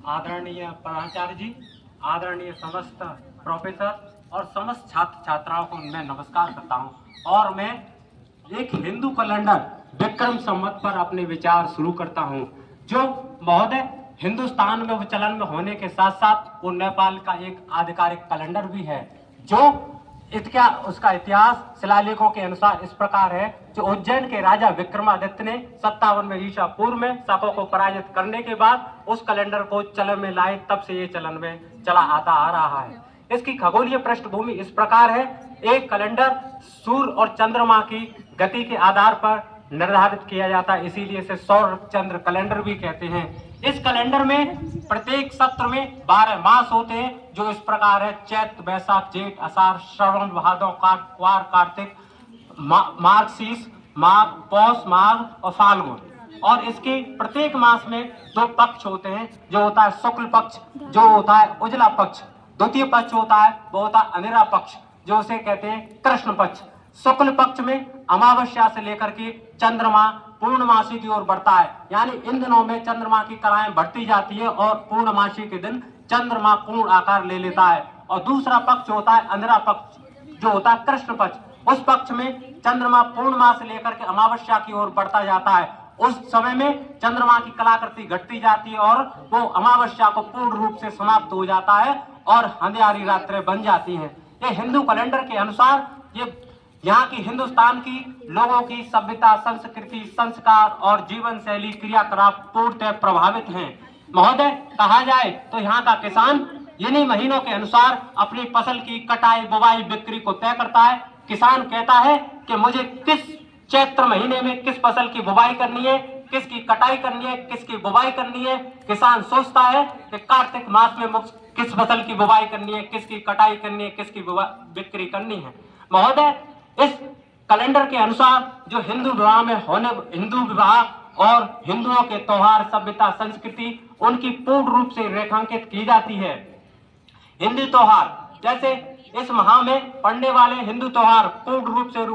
आदरणीय प्राचार्य जी, आदरणीय समस्त प्रोफेसर और समस्त छात्र छात्राओं को मैं नमस्कार करता हूं और मैं एक हिंदू कैलेंडर विक्रम संवत पर अपने विचार शुरू करता हूं, जो महोदय हिंदुस्तान में वो चलन में होने के साथ साथ वो नेपाल का एक आधिकारिक कैलेंडर भी है। जो इसका उसका इतिहास शिलालेखों के अनुसार इस प्रकार है। जो उज्जैन के राजा विक्रमादित्य ने 57 में ईसा पूर्व में शकों को पराजित करने के बाद उस कैलेंडर को चलन में लाए, तब से ये चलन में चला आता आ रहा है। इसकी खगोलीय पृष्ठभूमि इस प्रकार है। एक कैलेंडर सूर्य और चंद्रमा की गति के आधार पर निर्धारित किया जाता है, इसीलिए इसे सौर चंद्र कैलेंडर भी कहते हैं। इस कैलेंडर में प्रत्येक सत्र में 12 मास होते हैं, जो इस प्रकार है: चैत्र, बैसाख, जेठ, आषाढ़, श्रावण, भादौ, क्वार, कार्तिक, मार्गशीर्ष, माघ, पौष, माघ और फाल्गुन। और इसके प्रत्येक मास में 2 पक्ष होते हैं, जो होता है शुक्ल पक्ष, जो होता है उजला पक्ष। द्वितीय पक्ष होता है, वो होता है अंधेरा पक्ष, जो उसे कहते हैं कृष्ण पक्ष। शुक्ल पक्ष में अमावस्या से लेकर के चंद्रमा पूर्णमासी की ओर बढ़ता है, यानी इन दिनों में चंद्रमा की कलाएं बढ़ती जाती है और पूर्णमासी के दिन चंद्रमा पूर्ण आकार ले लेता है। और दूसरा पक्ष होता है अंधेरा पक्ष, जो होता है कृष्ण पक्ष। उस पक्ष में चंद्रमा पूर्णिमा से लेकर के अमावस्या की ओर बढ़ता जाता है। उस समय में चंद्रमा की कलाकृति घटती जाती है और वो अमावस्या को पूर्ण रूप से समाप्त हो जाता है और अंधियारी रात्रें बन जाती हैं। ये हिंदू कैलेंडर के अनुसार ये यहाँ की हिंदुस्तान की लोगों की सभ्यता, संस्कृति, संस्कार और जीवन शैली, क्रियाकलाप पूर्णतः प्रभावित हैं। महोदय, कहा जाए तो यहाँ का किसान इन्हीं महीनों के अनुसार अपनी फसल की कटाई, बुवाई, बिक्री को तय करता है। किसान कहता है कि मुझे किस चैत्र महीने में किस फसल की बुवाई करनी है, किसकी कटाई करनी है, किसकी बुवाई करनी है। किसान सोचता है कि कार्तिक मास में किस फसल की बुवाई करनी है, किसकी कटाई करनी है, किसकी बिक्री करनी है। महोदय, इस कैलेंडर के अनुसार जो हिंदू विवाह और हिंदुओं के त्योहार, सभ्यता, संस्कृति उनकी पूर्ण रूप से रेखांकित की जाती है। हिंदू त्योहार जैसे इस माह में पड़ने वाले हिंदू त्योहार पूर्ण रूप से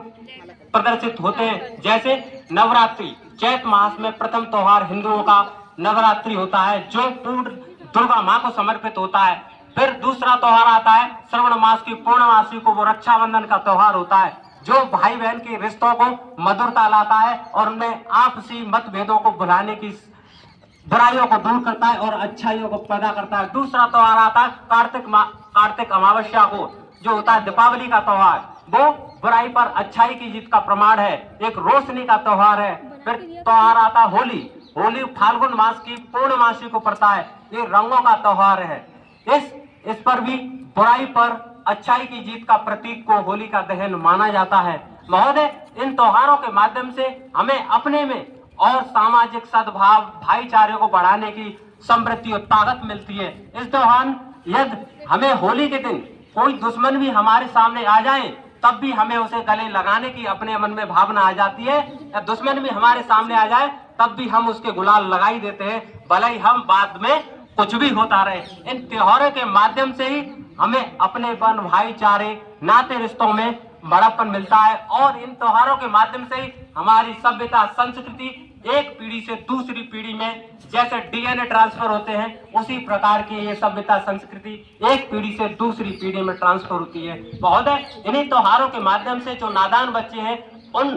प्रदर्शित होते हैं। जैसे नवरात्रि, चैत मास में प्रथम त्योहार हिंदुओं का नवरात्रि होता है, जो पूर्ण दुर्गा माँ को समर्पित होता है। फिर दूसरा त्योहार आता है श्रावण मास की पूर्णमासी को, वो रक्षाबंधन का त्योहार होता है, जो भाई बहन के रिश्तों को मधुरता लाता है और उनमें आपसी मतभेदों को भुलाने की, बुराइयों को दूर करता है और अच्छाइयों को पैदा करता है। दूसरा त्योहार आता है कार्तिक अमावस्या को, जो होता है दीपावली का त्योहार। वो बुराई पर अच्छाई की जीत का प्रमाण है, एक रोशनी का त्योहार है। फिर त्योहार आता है होली फाल्गुन मास की पूर्णमासी को पड़ता है, ये रंगों का त्योहार है। इस पर भी बुराई पर अच्छाई की जीत का प्रतीक को होली का दहन माना जाता है। महोदय, इन त्योहारों के माध्यम से हमें अपने में और सामाजिक सद्भाव, भाईचारे को बढ़ाने की समृद्धि और ताकत मिलती है। इस दौरान यदि हमें होली के दिन कोई दुश्मन भी हमारे सामने आ जाए, तब भी हमें उसे गले लगाने की अपने मन में भावना आ जाती है। या दुश्मन भी हमारे सामने आ जाए, तब भी हम उसके गुलाल लगा ही देते हैं, भले ही हम बाद में कुछ भी होता रहे। इन त्योहारों के माध्यम से ही हमें अपनेपन, भाईचारे, नाते रिश्तों में बड़ापन मिलता है और इन त्योहारों के माध्यम से ही हमारी सभ्यता, संस्कृति एक पीढ़ी से दूसरी पीढ़ी में जैसे डीएनए ट्रांसफर होते हैं, उसी प्रकार की ये सभ्यता, संस्कृति एक पीढ़ी से दूसरी पीढ़ी में ट्रांसफर होती है। महोदय, इन्हीं त्योहारों के माध्यम से जो नादान बच्चे हैं, उन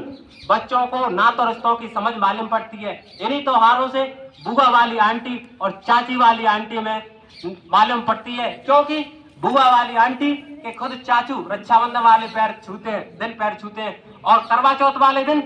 बच्चों को नातों रिश्तों की समझ मालूम पड़ती है। इन्हीं त्योहारों से बुआ वाली आंटी और चाची वाली आंटी में मालूम पड़ती है, क्योंकि बुआ वाली आंटी के खुद चाचू रक्षाबंधन वाले पैर छूते हैं और करवा चौथ वाले दिन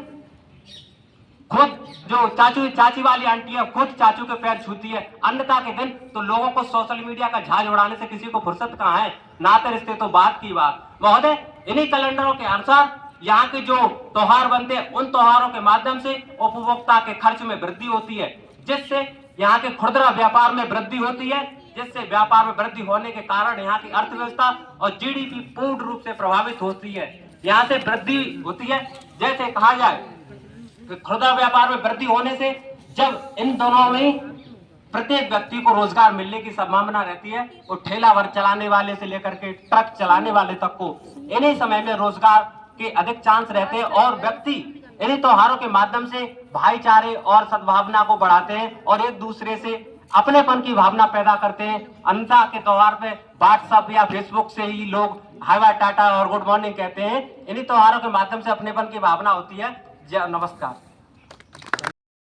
खुद जो चाची वाली आंटी है खुद चाचू के पैर छूती है। अन्यथा के दिन तो लोगों को सोशल मीडिया का झाज उड़ाने से किसी को फुर्सत कहाँ है, नाते रिश्ते तो बात की बात। महोदय, इन्हीं कैलेंडरों के अनुसार यहाँ के जो त्योहार बनते हैं, उन त्योहारों के माध्यम से उपभोक्ता के खर्च में वृद्धि होती है, जिससे यहाँ के खुदरा व्यापार में वृद्धि होती है, जिससे व्यापार में वृद्धि होने के कारण यहाँ की अर्थव्यवस्था और जीडीपी पूर्ण रूप से प्रभावित होती है। यहाँ से वृद्धि होती है। जैसे कहा जाए खुदरा व्यापार में वृद्धि होने से जब इन दोनों में प्रत्येक व्यक्ति को रोजगार मिलने की संभावना रहती है, वो ठेला भर चलाने वाले से लेकर के ट्रक चलाने वाले तक को इन्हीं समय में रोजगार के अधिक चांस रहते हैं और व्यक्ति इन्हीं त्योहारों के माध्यम से भाईचारे और सद्भावना को बढ़ाते हैं और एक दूसरे से अपनेपन की भावना पैदा करते हैं। अन्यथा के त्योहार पे व्हाट्सएप या फेसबुक से ही लोग हाय बाय टाटा और गुड मॉर्निंग कहते हैं। इन्हीं त्योहारों के माध्यम से अपनेपन की भावना होती है। नमस्कार।